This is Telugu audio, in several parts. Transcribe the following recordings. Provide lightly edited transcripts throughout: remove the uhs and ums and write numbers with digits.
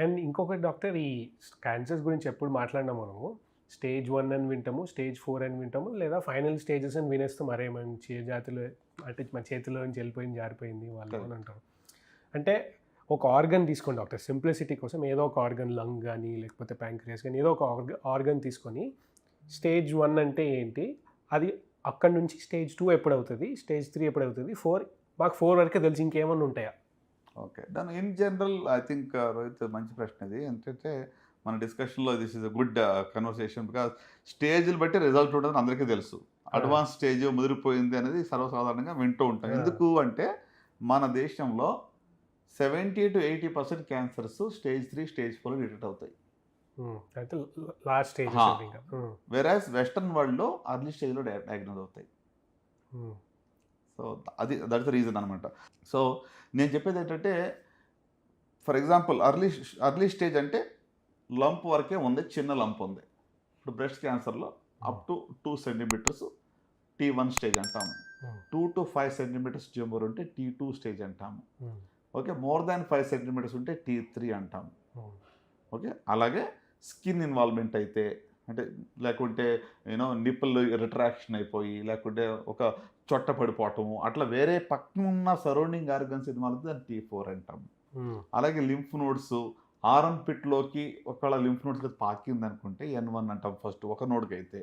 అండ్ ఇంకొకటి డాక్టర్, ఈ క్యాన్సర్స్ గురించి ఎప్పుడు మాట్లాడినా మనము స్టేజ్ 1 అని వింటాము, స్టేజ్ 4 అని వింటాము, లేదా ఫైనల్ స్టేజెస్ అని వినేస్తాం. అరే మంచి జాతిలో అంటే మన చేతిలో నుంచి వెళ్ళిపోయింది, జారిపోయింది వాళ్ళు అని అంటాం. అంటే ఒక ఆర్గన్ తీసుకోండి డాక్టర్, సింప్లిసిటీ కోసం ఏదో ఒక ఆర్గన్, లంగ్ కానీ లేకపోతే ప్యాంక్రియాస్ కానీ ఏదో ఒక ఆర్గన్ తీసుకొని స్టేజ్ 1 అంటే ఏంటి, అది అక్కడ నుంచి స్టేజ్ 2 ఎప్పుడవుతుంది, స్టేజ్ 3 ఎప్పుడవుతుంది, 4 మాకు 4 వరకే తెలిసి ఇంకేమన్నా ఉంటాయా? ఓకే. దాని in general I think Rohit మంచి ప్రశ్న ఇది. ఏంటంటే మన డిస్కషన్‌లో this is a good conversation because స్టేజ్‌లు బట్టి రిజల్ట్ ఉంటదని అందరికీ తెలుసు. అడ్వాన్స్ స్టేజ్ ముదిరిపోయింది అనేది సర్వసాధారణంగా వింటూ ఉంటాం. ఎందుకు అంటే మన దేశంలో 70-80% క్యాన్సర్స్ స్టేజ్ 3, స్టేజ్ 4 డిటెక్ట్ అవుతాయి. అయితే లాస్ట్ స్టేజ్. వెరాజ్ వెస్టర్న్ వరల్డ్‌లో అర్లీ స్టేజ్‌లో డయాగ్నోస్ అవుతాయి. సో దట్స్ ద రీజన్ అనమాట. సో నేను చెప్పేది ఏంటంటే ఫర్ ఎగ్జాంపుల్ అర్లీ స్టేజ్ అంటే లంప్ వరకే ఉంది, చిన్న లంప్ ఉంది. ఇప్పుడు బ్రెస్ట్ క్యాన్సర్లో up to 2 centimetres T1 stage అంటాము. 2 to 5 సెంటీమీటర్స్ ట్యూమర్ ఉంటే T2 స్టేజ్ అంటాము. ఓకే, మోర్ దాన్ 5 సెంటీమీటర్స్ ఉంటే T3 అంటాము. ఓకే, అలాగే స్కిన్ ఇన్వాల్వ్మెంట్ అయితే అంటే లేకుంటే నిప్పుల్ రిట్రాక్షన్ అయిపోయి లేకుంటే ఒక చొట్ట పడిపోవటము అట్లా వేరే పక్కన ఉన్న సరౌండింగ్ ఆర్గన్స్ ఇన్వాల్వ్ దాన్ని T4 అంటాము. అలాగే లింఫ్ నోడ్స్ ఆరం పిట్లోకి ఒకవేళ లింఫ్ నోడ్స్కి పాకింది అనుకుంటే N1 అంటాం ఫస్ట్ ఒక నోడ్కి అయితే.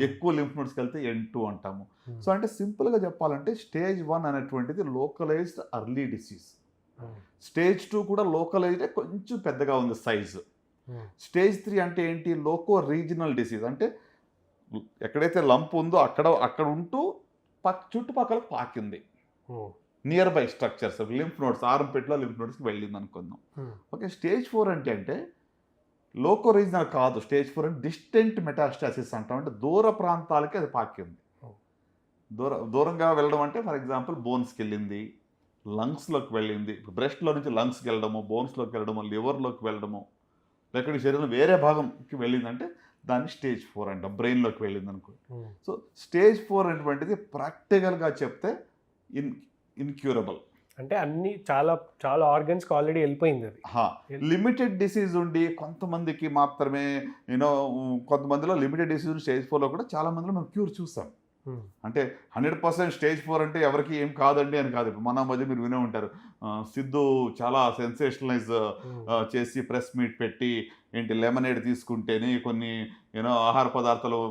ఎక్కువ లింఫ్ నోడ్స్కి వెళ్తే N2 అంటాము. సో అంటే సింపుల్గా చెప్పాలంటే స్టేజ్ 1 అనేటువంటిది లోకలైజ్డ్ అర్లీ డిసీజ్. స్టేజ్ 2 కూడా లోకలైజ్డ్ కొంచెం పెద్దగా ఉంది సైజు. స్టేజ్ 3 అంటే ఏంటి, లోకో రీజనల్ డిసీజ్. అంటే ఎక్కడైతే లంప్ ఉందో అక్కడ ఉంటూ చుట్టుపక్కల పాకింది. Nearby structures lymph nodes ఆరంపెట్లో లింఫ్ నోడ్స్కి వెళ్ళింది అనుకుందాం. ఓకే, స్టేజ్ 4 అంటే లోకో రీజనల్ కాదు. స్టేజ్ 4 అంటే డిస్టెంట్ మెటాస్టాసిస్ అంటాం. అంటే దూర ప్రాంతాలకి అది పాకింది. దూరంగా వెళ్ళడం అంటే ఫర్ ఎగ్జాంపుల్ బోన్స్కి వెళ్ళింది, లంగ్స్లోకి వెళ్ళింది. ఇప్పుడు బ్రెస్ట్లో నుంచి లంగ్స్కి వెళ్ళడము, బోన్స్లోకి వెళ్ళడము, లివర్లోకి వెళ్ళడము, లేకపోతే శరీరం వేరే భాగంకి వెళ్ళిందంటే దాన్ని స్టేజ్ 4 అంటాం. బ్రెయిన్లోకి వెళ్ళింది అనుకో. సో స్టేజ్ 4 అనేటువంటిది ప్రాక్టికల్గా చెప్తే ఇన్క్యూరబుల్. అంటే అన్ని చాలా చాలా ఆర్గన్స్కి ఆల్రెడీ వెళ్ళిపోయింది అది. లిమిటెడ్ డిసీజ్ ఉండి కొంతమందికి మాత్రమే కొంతమందిలో లిమిటెడ్ డిసీజ్ స్టేజ్ 4లో కూడా చాలా మందిలో మనం క్యూర్ చూస్తాం. అంటే 100% స్టేజ్ 4 అంటే ఎవరికి ఏం కాదండి అని కాదు. ఇప్పుడు మన మధ్య మీరు వినే ఉంటారు, సిద్ధు చాలా సెన్సేషనలైజ్ చేసి ప్రెస్ మీట్ పెట్టి ఏంటి లెమనేడ్ తీసుకుంటేనే కొన్ని ఆహార పదార్థాలు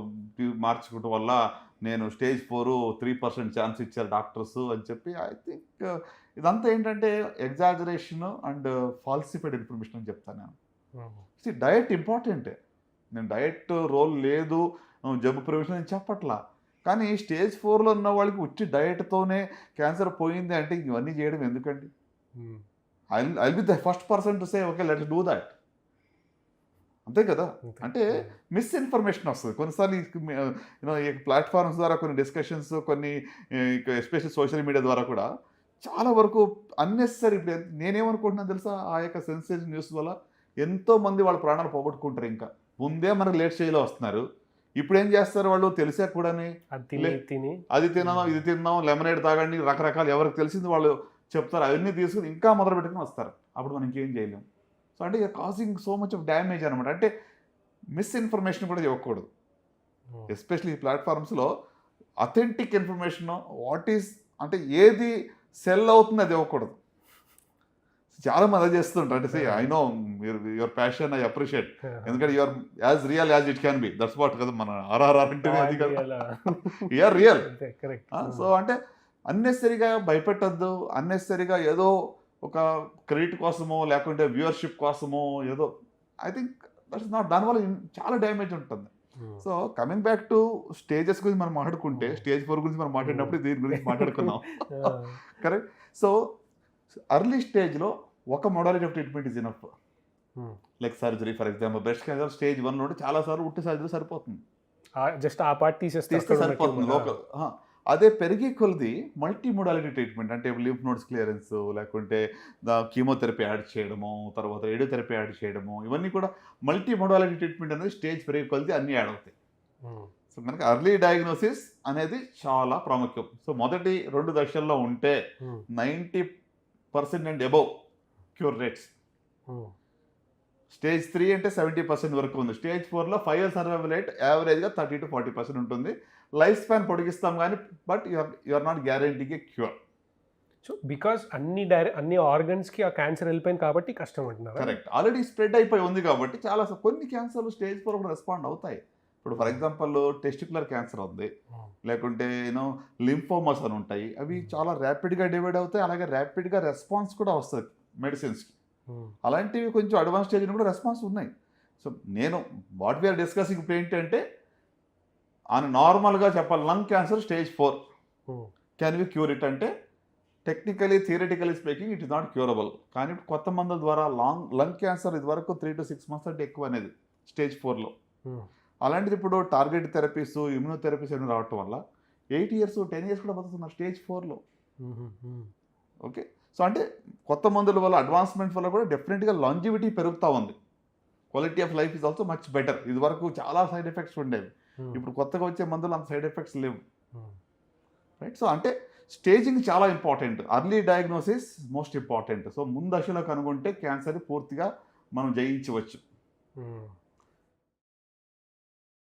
మార్చుకోవటం వల్ల నేను స్టేజ్ 4 3% ఛాన్స్ ఇచ్చారు డాక్టర్స్ అని చెప్పి. ఐ థింక్ ఇదంతా ఏంటంటే ఎగ్జాజరేషన్ అండ్ ఫాల్సిఫైడ్ ఇన్ఫర్మేషన్ అని చెప్తాను నేను. Diet important. నేను డయట్ రోల్ లేదు జబ్బు ప్రివెన్షన్ అని చెప్పట్లా. కానీ స్టేజ్ 4లో ఉన్న వాళ్ళకి ఉచ్చి డయట్తోనే క్యాన్సర్ పోయింది అంటే ఇవన్నీ చేయడం ఎందుకండి? I be the first person to say okay let's do that. అంతే కదా. అంటే మిస్ఇన్ఫర్మేషన్ వస్తుంది కొన్నిసార్లు. ఈ ప్లాట్ఫామ్స్ ద్వారా కొన్ని డిస్కషన్స్, కొన్ని ఎస్పెషల్లీ సోషల్ మీడియా ద్వారా కూడా చాలా వరకు అన్నెసరీ. నేనేమనుకుంటున్నాను తెలుసా, ఆ యొక్క సెన్సేషన్ న్యూస్ వల్ల ఎంతోమంది వాళ్ళ ప్రాణాలు పోగొట్టుకుంటారు. ఇంకా ముందే మనకు లేట్ స్టేజ్లో వస్తున్నారు. ఇప్పుడు ఏం చేస్తారు వాళ్ళు తెలిసా కూడా అది తిన్నాం ఇది తిన్నాం లెమనేడ్ తాగండి రకరకాలు ఎవరికి తెలిసింది వాళ్ళు చెప్తారు. అవన్నీ తీసుకుని ఇంకా మొదలు పెట్టుకుని వస్తారు. అప్పుడు మనం ఇంకేం చేయలేం. సో అంటే causing so much of damage అనమాట. అంటే మిస్ఇన్ఫర్మేషన్ కూడా ఇవ్వకూడదు. ఎస్పెషల్లీ ఈ ప్లాట్ఫామ్స్లో అథెంటిక్ ఇన్ఫర్మేషన్ వాట్ ఈస్ అంటే ఏది సెల్ అవుతుంది అది ఇవ్వకూడదు. చాలా మంది అదే చేస్తుంటారు. అంటే I know your passion I appreciate, ఎందుకంటే your as real as it can be. That's what కదా మన ఆర్ఆర్ఆర్ అంటే అది కదా, యూఆర్ రియల్. సో అంటే అన్నెసరీగా భయపెట్టద్దు, అన్నెసరీగా ఏదో ఒక క్రెడిట్ కోసమో లేకుంటే వ్యూవర్షిప్ కోసమో ఏదో. ఐ థింక్ దట్స్ నాట్, దానివల్ల చాలా డ్యామేజ్ ఉంటుంది. So coming back to stages గురించి మనం మాట్లాడుకుంటే స్టేజ్ 4 గురించి మనం మాట్లాడినప్పుడు దీని గురించి మాట్లాడుకున్నాం. కరెక్ట్. సో అర్లీ స్టేజ్లో ఒక modality of treatment is enough. Like surgery for example breast cancer stage 1 నుండి చాలాసార్లు ఉట్టి సర్జరీ సరిపోతుంది, జస్ట్ ఆ పార్ట్ తీసేస్తే సరిపోతుంది లోకల్. అదే పెరిగే కొలది మల్టీ మోడాలిటీ ట్రీట్మెంట్ అంటే లింఫ్ నోడ్స్ క్లియరెన్స్ లేకుంటే కీమోథెరపీ యాడ్ చేయడము, తర్వాత రేడియోథెరపీ యాడ్ చేయడము, ఇవన్నీ కూడా మల్టీ మోడాలిటీ ట్రీట్మెంట్ అనేది స్టేజ్ పెరిగే కొలది అన్నీ యాడ్ అవుతాయి. సో కనుక అర్లీ డయాగ్నోసిస్ అనేది చాలా ప్రాముఖ్యం. సో మొదటి 2 దశల్లో ఉంటే 90% and above cure rates. Stage 3 అంటే 70% వరకు ఉంది. స్టేజ్ 4లో 5 ఇయర్ సర్వైవల్ రేట్ యావరేజ్గా 30 to 40% ఉంటుంది. లైఫ్ స్పాన్ పొడిగిస్తాం కానీ బట్ యు ఆర్ నాట్ గ్యారంటీగా క్యూర్. సో బికాస్ అన్ని ఆర్గన్స్కి ఆ క్యాన్సర్ వెళ్ళిపోయింది కాబట్టి కష్టం అంటున్నారు. కరెక్ట్. ఆల్రెడీ స్ప్రెడ్ అయిపోయి ఉంది కాబట్టి చాలా కొన్ని క్యాన్సర్లు స్టేజ్ 4 కూడా రెస్పాండ్ అవుతాయి. ఇప్పుడు ఫర్ ఎగ్జాంపుల్ టెస్టిక్యులర్ క్యాన్సర్ ఉంది, లేకుంటే లింఫోమస్ అని ఉంటాయి. అవి చాలా ర్యాపిడ్గా డివైడ్ అవుతాయి, అలాగే ర్యాపిడ్గా రెస్పాన్స్ కూడా వస్తుంది మెడిసిన్స్కి. అలాంటివి కొంచెం అడ్వాన్స్ స్టేజ్ కూడా రెస్పాన్స్ ఉన్నాయి. సో నేను వాట్ వీఆర్ డిస్కసింగ్ ఇప్పుడు ఏంటంటే అని నార్మల్గా చెప్పాలి, lung cancer stage 4 can we cure it అంటే technically theoretically speaking it is not curable. కానీ ఇప్పుడు కొత్త మందుల ద్వారా లంగ్ క్యాన్సర్ ఇది వరకు 3 to 6 months అంటే ఎక్కువ అనేది స్టేజ్ 4లో. అలాంటిది ఇప్పుడు టార్గెట్ థెరపీస్, ఇమ్యూనోథెరపీస్ అని రావటం వల్ల 8 years 10 years కూడా బతుకుతున్నారు స్టేజ్ 4లో. ఓకే. సో అంటే కొత్త మందుల వల్ల అడ్వాన్స్మెంట్ వల్ల కూడా డెఫినెట్గా లాంజివిటీ పెరుగుతూ ఉంది. Quality of life is also much better. ఇది వరకు చాలా సైడ్ ఎఫెక్ట్స్ ఉండేవి, ఇప్పుడు కొత్తగా వచ్చే మందులు అంత సైడ్ ఎఫెక్ట్స్ లేవు. రైట్. సో అంటే స్టేజింగ్ చాలా important. Early diagnosis most important. So ముందు దశలో కనుగొంటే క్యాన్సర్ పూర్తిగా మనం జయించవచ్చు.